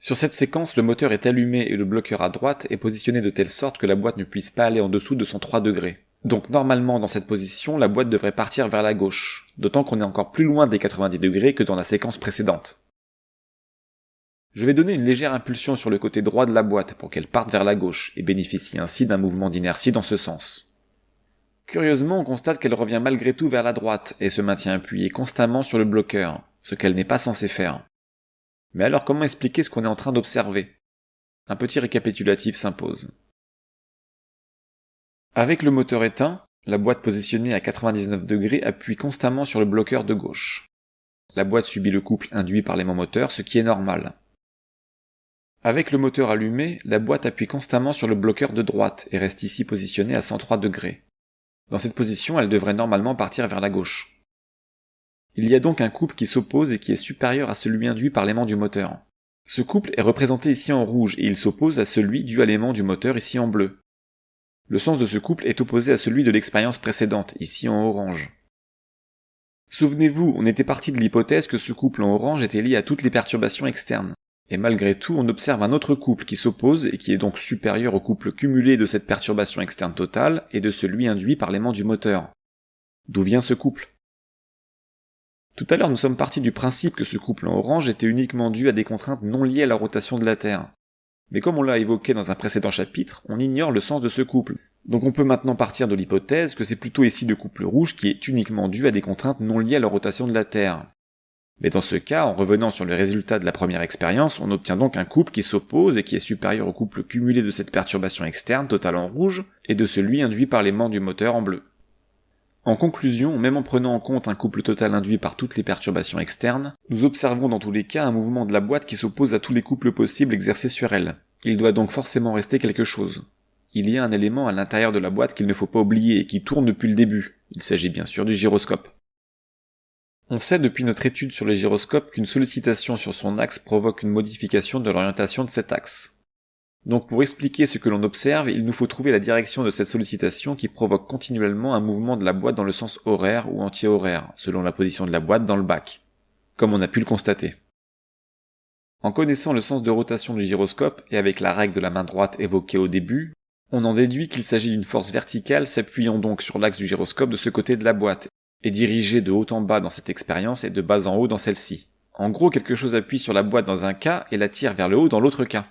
Sur cette séquence, le moteur est allumé et le bloqueur à droite est positionné de telle sorte que la boîte ne puisse pas aller en dessous de 103 degrés. Donc normalement dans cette position, la boîte devrait partir vers la gauche, d'autant qu'on est encore plus loin des 90 degrés que dans la séquence précédente. Je vais donner une légère impulsion sur le côté droit de la boîte pour qu'elle parte vers la gauche et bénéficie ainsi d'un mouvement d'inertie dans ce sens. Curieusement, on constate qu'elle revient malgré tout vers la droite et se maintient appuyée constamment sur le bloqueur, ce qu'elle n'est pas censée faire. Mais alors comment expliquer ce qu'on est en train d'observer ? Un petit récapitulatif s'impose. Avec le moteur éteint, la boîte positionnée à 99 degrés appuie constamment sur le bloqueur de gauche. La boîte subit le couple induit par l'aimant moteur, ce qui est normal. Avec le moteur allumé, la boîte appuie constamment sur le bloqueur de droite et reste ici positionnée à 103 degrés. Dans cette position, elle devrait normalement partir vers la gauche. Il y a donc un couple qui s'oppose et qui est supérieur à celui induit par l'aimant du moteur. Ce couple est représenté ici en rouge et il s'oppose à celui dû à l'aimant du moteur ici en bleu. Le sens de ce couple est opposé à celui de l'expérience précédente, ici en orange. Souvenez-vous, on était parti de l'hypothèse que ce couple en orange était lié à toutes les perturbations externes. Et malgré tout, on observe un autre couple qui s'oppose et qui est donc supérieur au couple cumulé de cette perturbation externe totale et de celui induit par l'aimant du moteur. D'où vient ce couple ? Tout à l'heure, nous sommes partis du principe que ce couple en orange était uniquement dû à des contraintes non liées à la rotation de la Terre. Mais comme on l'a évoqué dans un précédent chapitre, on ignore le sens de ce couple. Donc on peut maintenant partir de l'hypothèse que c'est plutôt ici le couple rouge qui est uniquement dû à des contraintes non liées à la rotation de la Terre. Mais dans ce cas, en revenant sur le résultat de la première expérience, on obtient donc un couple qui s'oppose et qui est supérieur au couple cumulé de cette perturbation externe totale en rouge et de celui induit par l'aimant du moteur en bleu. En conclusion, même en prenant en compte un couple total induit par toutes les perturbations externes, nous observons dans tous les cas un mouvement de la boîte qui s'oppose à tous les couples possibles exercés sur elle. Il doit donc forcément rester quelque chose. Il y a un élément à l'intérieur de la boîte qu'il ne faut pas oublier et qui tourne depuis le début. Il s'agit bien sûr du gyroscope. On sait depuis notre étude sur le gyroscope qu'une sollicitation sur son axe provoque une modification de l'orientation de cet axe. Donc pour expliquer ce que l'on observe, il nous faut trouver la direction de cette sollicitation qui provoque continuellement un mouvement de la boîte dans le sens horaire ou anti-horaire, selon la position de la boîte dans le bac, comme on a pu le constater. En connaissant le sens de rotation du gyroscope et avec la règle de la main droite évoquée au début, on en déduit qu'il s'agit d'une force verticale s'appuyant donc sur l'axe du gyroscope de ce côté de la boîte, et dirigée de haut en bas dans cette expérience et de bas en haut dans celle-ci. En gros, quelque chose appuie sur la boîte dans un cas et la tire vers le haut dans l'autre cas.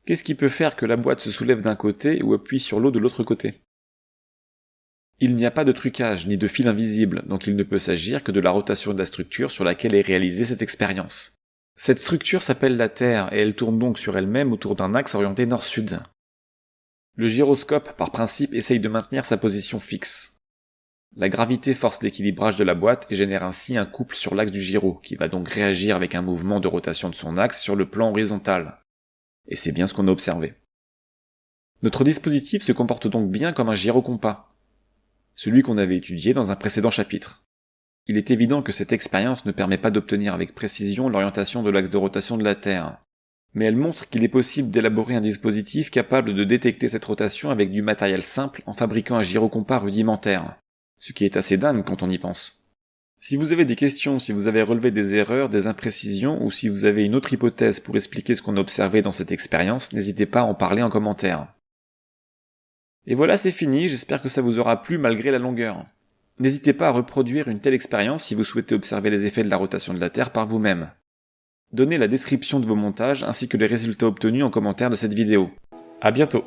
Qu'est-ce qui peut faire que la boîte se soulève d'un côté ou appuie sur l'eau de l'autre côté? Il n'y a pas de trucage ni de fil invisible, donc il ne peut s'agir que de la rotation de la structure sur laquelle est réalisée cette expérience. Cette structure s'appelle la Terre et elle tourne donc sur elle-même autour d'un axe orienté nord-sud. Le gyroscope, par principe, essaye de maintenir sa position fixe. La gravité force l'équilibrage de la boîte et génère ainsi un couple sur l'axe du gyro, qui va donc réagir avec un mouvement de rotation de son axe sur le plan horizontal. Et c'est bien ce qu'on a observé. Notre dispositif se comporte donc bien comme un gyrocompas, celui qu'on avait étudié dans un précédent chapitre. Il est évident que cette expérience ne permet pas d'obtenir avec précision l'orientation de l'axe de rotation de la Terre, mais elle montre qu'il est possible d'élaborer un dispositif capable de détecter cette rotation avec du matériel simple en fabriquant un gyrocompas rudimentaire, ce qui est assez dingue quand on y pense. Si vous avez des questions, si vous avez relevé des erreurs, des imprécisions, ou si vous avez une autre hypothèse pour expliquer ce qu'on a observé dans cette expérience, n'hésitez pas à en parler en commentaire. Et voilà, c'est fini, j'espère que ça vous aura plu malgré la longueur. N'hésitez pas à reproduire une telle expérience si vous souhaitez observer les effets de la rotation de la Terre par vous-même. Donnez la description de vos montages ainsi que les résultats obtenus en commentaire de cette vidéo. À bientôt!